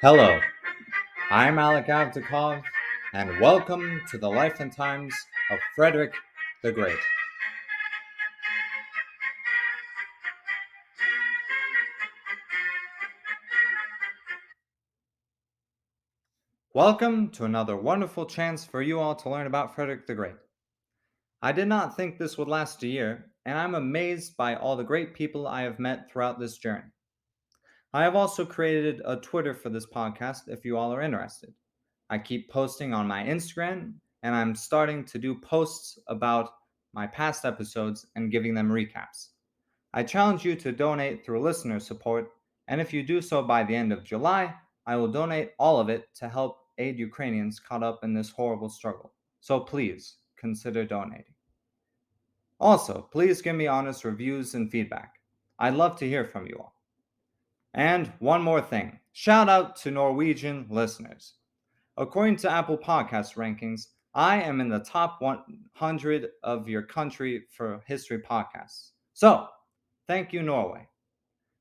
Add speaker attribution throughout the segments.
Speaker 1: Hello, I'm Alec Avdakov, and welcome to the life and times of Frederick the Great. Welcome to another wonderful chance for you all to learn about Frederick the Great. I did not think this would last a year, and I'm amazed by all the great people I have met throughout this journey. I have also created a Twitter for this podcast if you all are interested. I keep posting on my Instagram, and I'm starting to do posts about my past episodes and giving them recaps. I challenge you to donate through listener support, and if you do so by the end of July, I will donate all of it to help aid Ukrainians caught up in this horrible struggle. So please consider donating. Also, please give me honest reviews and feedback. I'd love to hear from you all. And one more thing, shout out to Norwegian listeners. According to Apple Podcast rankings, I am in the top 100 of your country for history podcasts. So, thank you, Norway.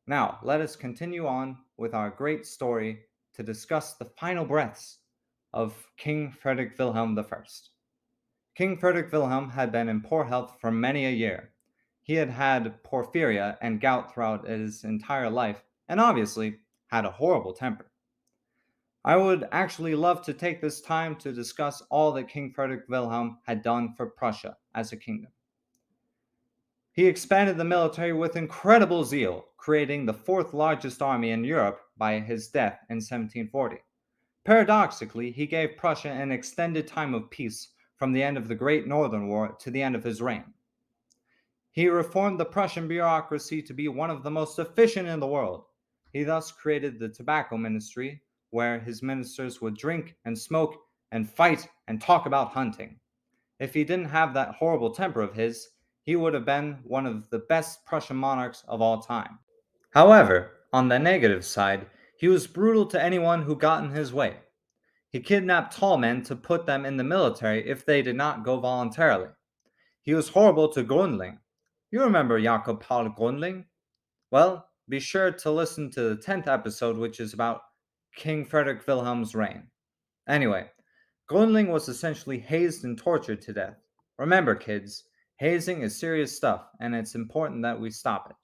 Speaker 1: Now, let us continue on with our great story to discuss the final breaths of King Frederick Wilhelm I. King Frederick Wilhelm had been in poor health for many a year. He had had porphyria and gout throughout his entire life, and obviously had a horrible temper. I would actually love to take this time to discuss all that King Frederick Wilhelm had done for Prussia as a kingdom. He expanded the military with incredible zeal, creating the fourth largest army in Europe by his death in 1740. Paradoxically, he gave Prussia an extended time of peace from the end of the Great Northern War to the end of his reign. He reformed the Prussian bureaucracy to be one of the most efficient in the world. He thus created the tobacco ministry, where his ministers would drink and smoke and fight and talk about hunting. If he didn't have that horrible temper of his, he would have been one of the best Prussian monarchs of all time. However, on the negative side, he was brutal to anyone who got in his way. He kidnapped tall men to put them in the military if they did not go voluntarily. He was horrible to Grundling. You remember Jakob Paul Grundling? Well, be sure to listen to the 10th episode, which is about King Frederick Wilhelm's reign. Anyway, Grundling was essentially hazed and tortured to death. Remember, kids, hazing is serious stuff, and it's important that we stop it.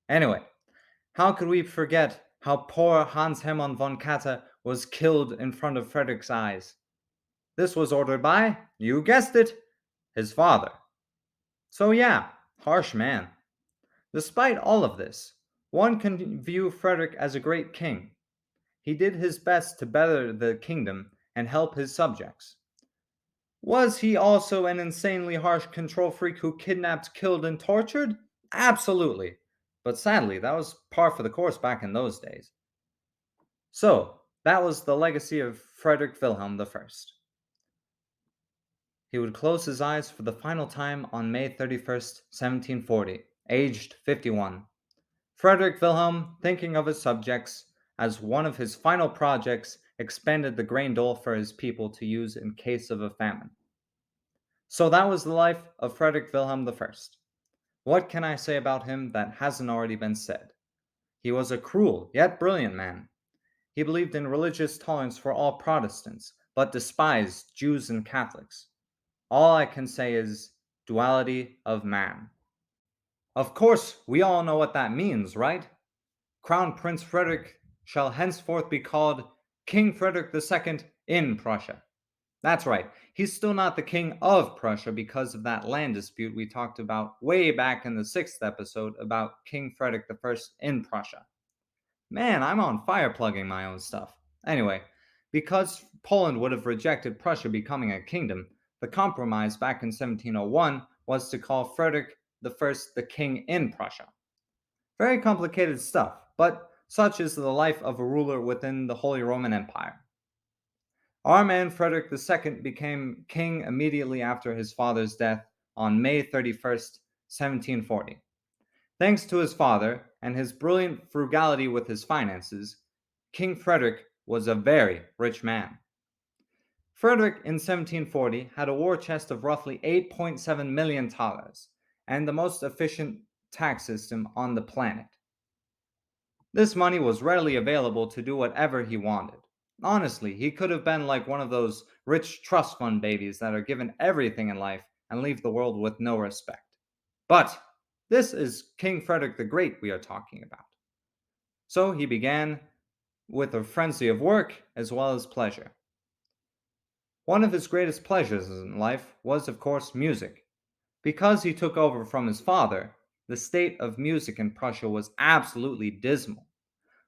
Speaker 1: Anyway, how could we forget how poor Hans Hermann von Katte was killed in front of Frederick's eyes? This was ordered by, you guessed it, his father. So yeah, harsh man. Despite all of this, one can view Frederick as a great king. He did his best to better the kingdom and help his subjects. Was he also an insanely harsh control freak who kidnapped, killed, and tortured? Absolutely. But sadly, that was par for the course back in those days. So, that was the legacy of Frederick Wilhelm I. He would close his eyes for the final time on May 31st, 1740, aged 51. Frederick Wilhelm, thinking of his subjects, as one of his final projects, expanded the grain dole for his people to use in case of a famine. So that was the life of Frederick Wilhelm I. What can I say about him that hasn't already been said? He was a cruel yet brilliant man. He believed in religious tolerance for all Protestants, but despised Jews and Catholics. All I can say is duality of man. Of course, we all know what that means, right? Crown Prince Frederick shall henceforth be called King Frederick II in Prussia. That's right, he's still not the king of Prussia because of that land dispute we talked about way back in the 6th episode about King Frederick I in Prussia. Man, I'm on fire plugging my own stuff. Anyway, because Poland would have rejected Prussia becoming a kingdom, the compromise back in 1701 was to call Frederick I the king in Prussia. Very complicated stuff, but such is the life of a ruler within the Holy Roman Empire. Our man Frederick II became king immediately after his father's death on May 31st, 1740. Thanks to his father and his brilliant frugality with his finances, King Frederick was a very rich man. Frederick in 1740 had a war chest of roughly 8.7 million thalers and the most efficient tax system on the planet. This money was readily available to do whatever he wanted. Honestly, he could have been like one of those rich trust fund babies that are given everything in life and leave the world with no respect. But this is King Frederick the Great we are talking about. So he began with a frenzy of work as well as pleasure. One of his greatest pleasures in life was, of course, music. Because he took over from his father, the state of music in Prussia was absolutely dismal.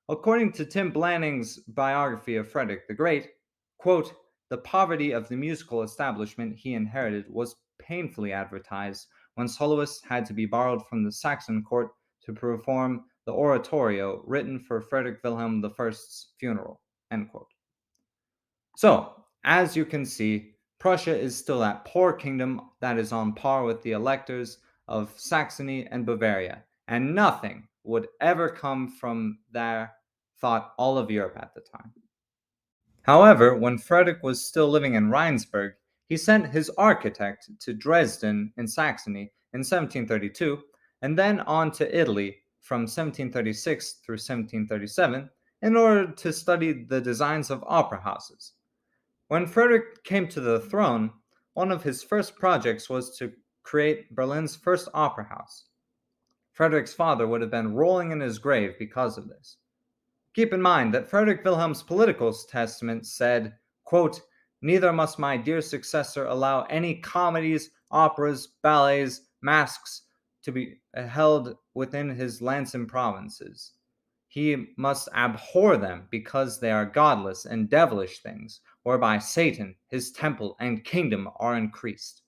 Speaker 1: According to Tim Blanning's biography of Frederick the Great, quote, the poverty of the musical establishment he inherited was painfully advertised when soloists had to be borrowed from the Saxon court to perform the oratorio written for Frederick Wilhelm I's funeral. End quote. So, as you can see, Prussia is still that poor kingdom that is on par with the electors of Saxony and Bavaria, and nothing would ever come from there, thought all of Europe at the time. However, when Frederick was still living in Rheinsberg, he sent his architect to Dresden in Saxony in 1732, and then on to Italy from 1736 through 1737 in order to study the designs of opera houses. When Frederick came to the throne, one of his first projects was to create Berlin's first opera house. Frederick's father would have been rolling in his grave because of this. Keep in mind that Frederick Wilhelm's political testament said, quote, neither must my dear successor allow any comedies, operas, ballets, masques to be held within his lands and provinces. He must abhor them because they are godless and devilish things, whereby Satan, his temple, and kingdom are increased.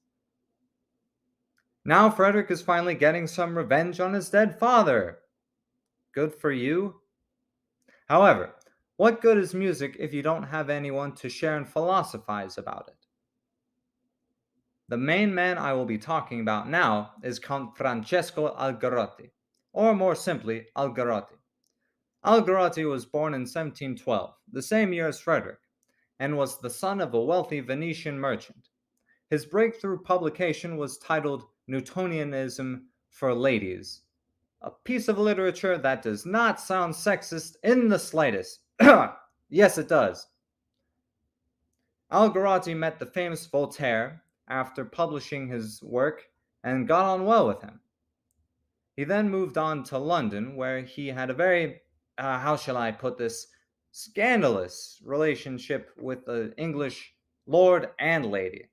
Speaker 1: Now Frederick is finally getting some revenge on his dead father. Good for you. However, what good is music if you don't have anyone to share and philosophize about it? The main man I will be talking about now is Count Francesco Algarotti, or more simply, Algarotti. Algarotti was born in 1712, the same year as Frederick, and was the son of a wealthy Venetian merchant. His breakthrough publication was titled Newtonianism for Ladies, a piece of literature that does not sound sexist in the slightest. Yes, it does. Algarotti met the famous Voltaire after publishing his work and got on well with him. He then moved on to London, where he had a very, how shall I put this, scandalous relationship with the English lord and lady.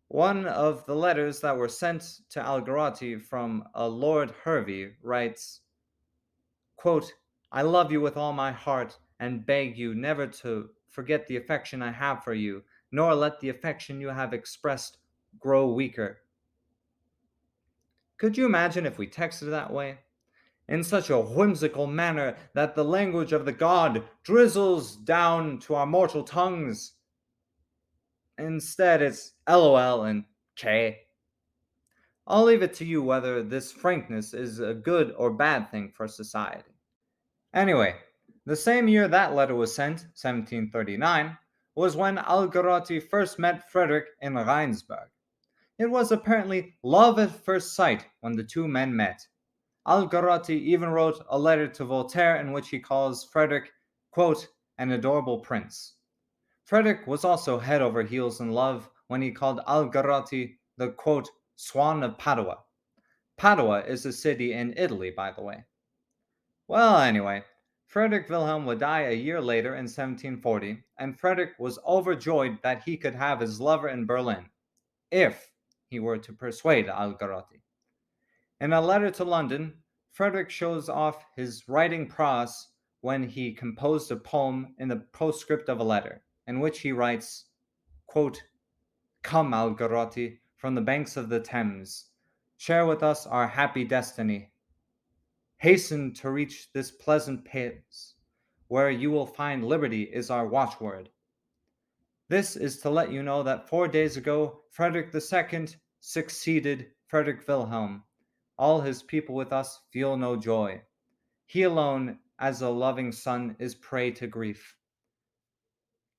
Speaker 1: One of the letters that were sent to Algarotti from a Lord Hervey writes, quote, I love you with all my heart and beg you never to forget the affection I have for you, nor let the affection you have expressed grow weaker. Could you imagine if we texted that way? In such a whimsical manner that the language of the god drizzles down to our mortal tongues. Instead, it's LOL and K. I'll leave it to you whether this frankness is a good or bad thing for society. Anyway, the same year that letter was sent, 1739, was when Algarotti first met Frederick in Rheinsberg. It was apparently love at first sight when the two men met. Algarotti even wrote a letter to Voltaire in which he calls Frederick, quote, an adorable prince. Frederick was also head over heels in love when he called Algarotti the, quote, swan of Padua. Padua is a city in Italy, by the way. Well, anyway, Frederick Wilhelm would die a year later in 1740, and Frederick was overjoyed that he could have his lover in Berlin, if he were to persuade Algarotti. In a letter to London, Frederick shows off his writing prowess when he composed a poem in the postscript of a letter, in which he writes, quote, come, Algarotti, from the banks of the Thames, share with us our happy destiny. Hasten to reach this pleasant place, where you will find liberty is our watchword. This is to let you know that 4 days ago, Frederick II succeeded Frederick Wilhelm. All his people with us feel no joy. He alone, as a loving son, is prey to grief.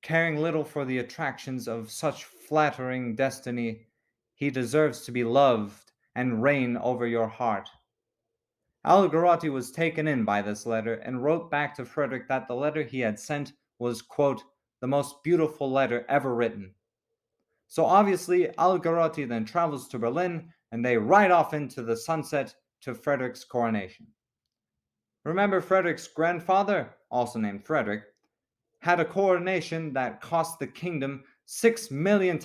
Speaker 1: Caring little for the attractions of such flattering destiny, he deserves to be loved and reign over your heart. Algarotti was taken in by this letter and wrote back to Frederick that the letter he had sent was, quote, the most beautiful letter ever written. So obviously, Algarotti then travels to Berlin and they ride off into the sunset to Frederick's coronation. Remember, Frederick's grandfather, also named Frederick, had a coronation that cost the kingdom $6 million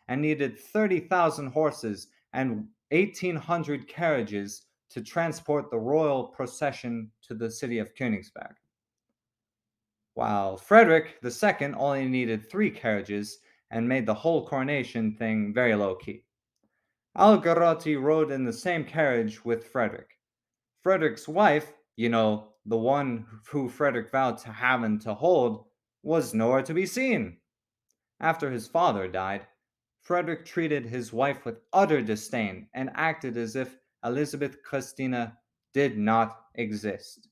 Speaker 1: and needed 30,000 horses and 1,800 carriages to transport the royal procession to the city of Königsberg. While Frederick II only needed 3 carriages and made the whole coronation thing very low key. Algarotti rode in the same carriage with Frederick. Frederick's wife, the one who Frederick vowed to have and to hold, was nowhere to be seen. After his father died, Frederick treated his wife with utter disdain and acted as if Elizabeth Christina did not exist.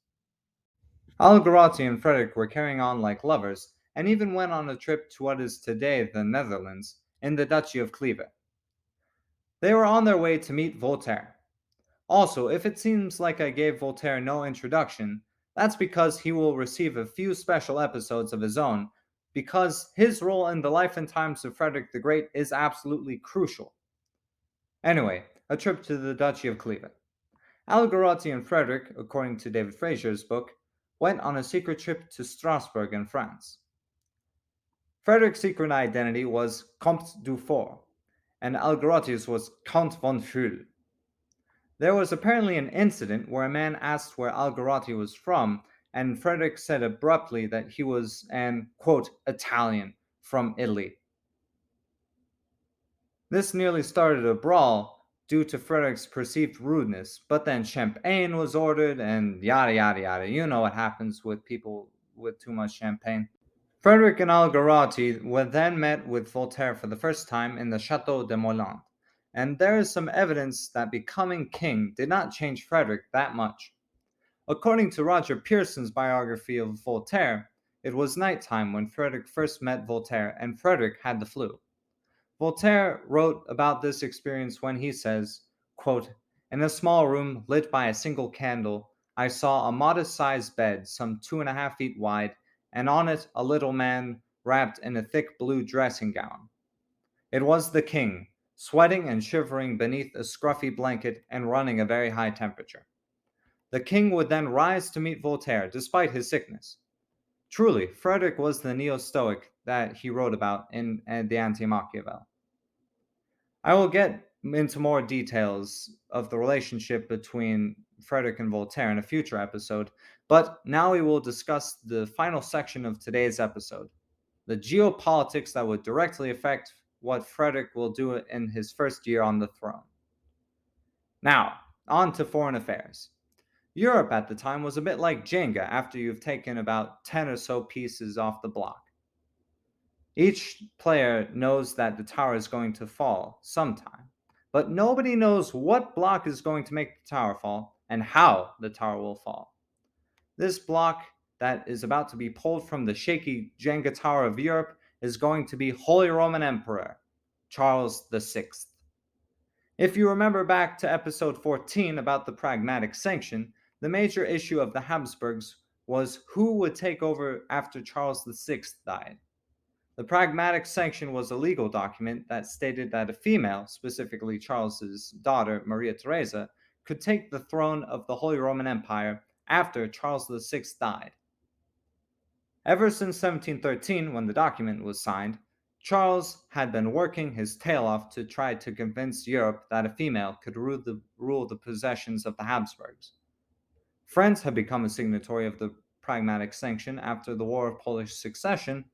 Speaker 1: Algarotti and Frederick were carrying on like lovers and even went on a trip to what is today the Netherlands in the Duchy of Kleve. They were on their way to meet Voltaire. Also, if it seems like I gave Voltaire no introduction, that's because he will receive a few special episodes of his own, because his role in the life and times of Frederick the Great is absolutely crucial. Anyway, a trip to the Duchy of Kleve. Algarotti and Frederick, according to David Fraser's book, went on a secret trip to Strasbourg in France. Frederick's secret identity was Comte Dufour, and Algarotti's was Count von Fuhl. There was apparently an incident where a man asked where Algarotti was from, and Frederick said abruptly that he was an, quote, Italian from Italy. This nearly started a brawl due to Frederick's perceived rudeness, but then champagne was ordered and yada yada yada. You know what happens with people with too much champagne. Frederick and Algarotti were then met with Voltaire for the first time in the Chateau de Moulins, and there is some evidence that becoming king did not change Frederick that much. According to Roger Pearson's biography of Voltaire, it was nighttime when Frederick first met Voltaire, and Frederick had the flu. Voltaire wrote about this experience when he says, quote, in a small room lit by a single candle, I saw a modest-sized bed some 2.5 feet wide, and on it a little man wrapped in a thick blue dressing gown. It was the king, sweating and shivering beneath a scruffy blanket and running a very high temperature. The king would then rise to meet Voltaire despite his sickness. Truly, Frederick was the neo-Stoic that he wrote about in the Anti-Machiavel. I will get into more details of the relationship between Frederick and Voltaire in a future episode, but now we will discuss the final section of today's episode, the geopolitics that would directly affect what Frederick will do in his first year on the throne. Now, on to foreign affairs. Europe at the time was a bit like Jenga after you've taken about 10 or so pieces off the block. Each player knows that the tower is going to fall sometime, but nobody knows what block is going to make the tower fall and how the tower will fall. This block that is about to be pulled from the shaky Jenga tower of Europe is going to be Holy Roman Emperor Charles VI. If you remember back to episode 14 about the Pragmatic Sanction, the major issue of the Habsburgs was who would take over after Charles VI died. The Pragmatic Sanction was a legal document that stated that a female, specifically Charles's daughter Maria Theresa, could take the throne of the Holy Roman Empire after Charles VI died. Ever since 1713, when the document was signed, Charles had been working his tail off to try to convince Europe that a female could rule the possessions of the Habsburgs. France had become a signatory of the Pragmatic Sanction after the War of Polish Succession,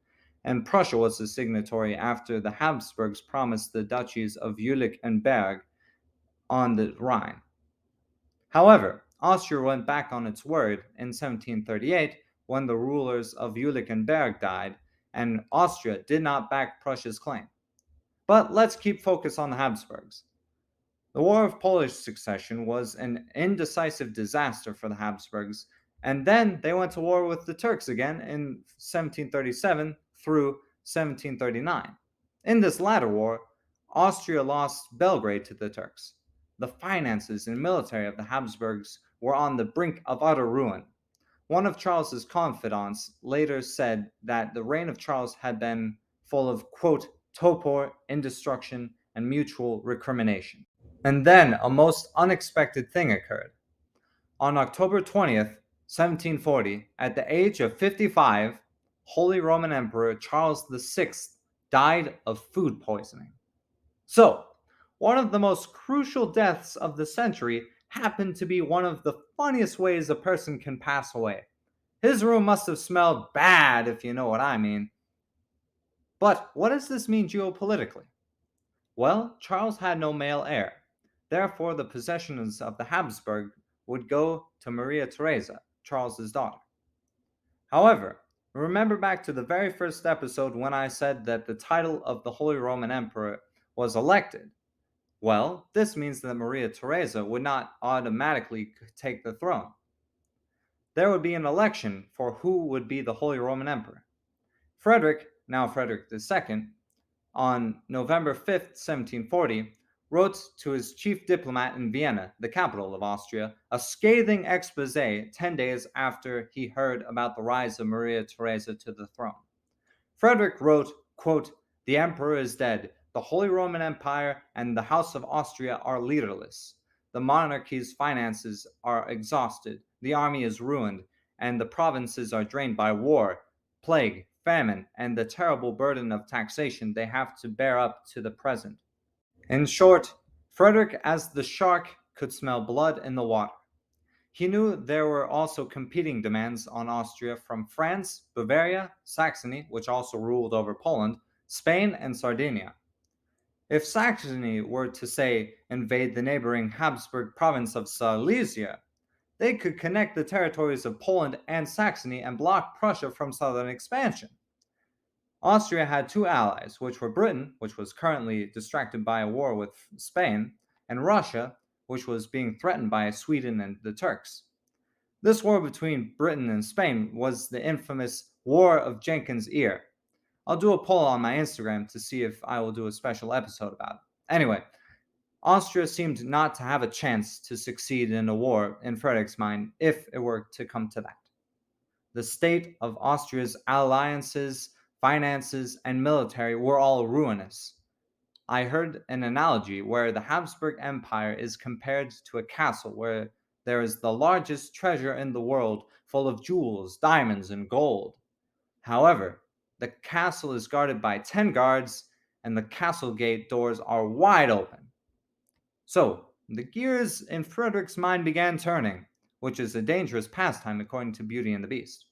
Speaker 1: and Prussia was a signatory after the Habsburgs promised the duchies of Jülich and Berg on the Rhine. However, Austria went back on its word in 1738 when the rulers of Jülich and Berg died, and Austria did not back Prussia's claim. But let's keep focus on the Habsburgs. The War of Polish Succession was an indecisive disaster for the Habsburgs, and then they went to war with the Turks again in 1737 through 1739. In this latter war, Austria lost Belgrade to the Turks. the finances and military of the Habsburgs were on the brink of utter ruin. One of Charles's confidants later said that the reign of Charles had been full of, quote, torpor, indestruction, and mutual recrimination. And then a most unexpected thing occurred. On October 20th, 1740, at the age of 55, Holy Roman Emperor Charles VI died of food poisoning. So, one of the most crucial deaths of the century happened to be one of the funniest ways a person can pass away. His room must have smelled bad, if you know what I mean. But what does this mean geopolitically? Well, Charles had no male heir. Therefore, the possessions of the Habsburg would go to Maria Theresa, Charles's daughter. However, remember back to the very first episode when I said that the title of the Holy Roman Emperor was elected. Well, this means that Maria Theresa would not automatically take the throne. There would be an election for who would be the Holy Roman Emperor. Frederick, now Frederick II, on November 5th, 1740, wrote to his chief diplomat in Vienna, the capital of Austria, a scathing expose 10 days after he heard about the rise of Maria Theresa to the throne. Frederick wrote, quote, "The emperor is dead. The Holy Roman Empire and the House of Austria are leaderless. The monarchy's finances are exhausted. The army is ruined, and the provinces are drained by war, plague, famine, and the terrible burden of taxation they have to bear up to the present." In short, Frederick, as the shark, could smell blood in the water. He knew there were also competing demands on Austria from France, Bavaria, Saxony, which also ruled over Poland, Spain, and Sardinia. If Saxony were to, say, invade the neighboring Habsburg province of Silesia, they could connect the territories of Poland and Saxony and block Prussia from southern expansion. Austria had two allies, which were Britain, which was currently distracted by a war with Spain, and Russia, which was being threatened by Sweden and the Turks. This war between Britain and Spain was the infamous War of Jenkins' Ear. I'll do a poll on my Instagram to see if I will do a special episode about it. Anyway, Austria seemed not to have a chance to succeed in a war, in Frederick's mind, if it were to come to that. The state of Austria's alliances, finances, and military were all ruinous. I heard an analogy where the Habsburg Empire is compared to a castle where there is the largest treasure in the world full of jewels, diamonds, and gold. However, the castle is guarded by 10 guards and the castle gate doors are wide open. So, the gears in Frederick's mind began turning, which is a dangerous pastime according to Beauty and the Beast.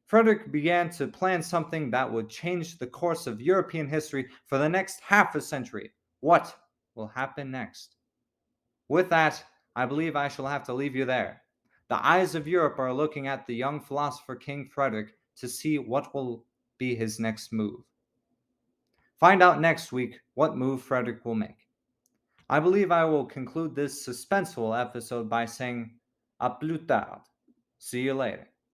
Speaker 1: Frederick began to plan something that would change the course of European history for the next half a century. What will happen next? With that, I believe I shall have to leave you there. The eyes of Europe are looking at the young philosopher King Frederick to see what will be his next move. Find out next week what move Frederick will make. I believe I will conclude this suspenseful episode by saying, "A plus tard." See you later.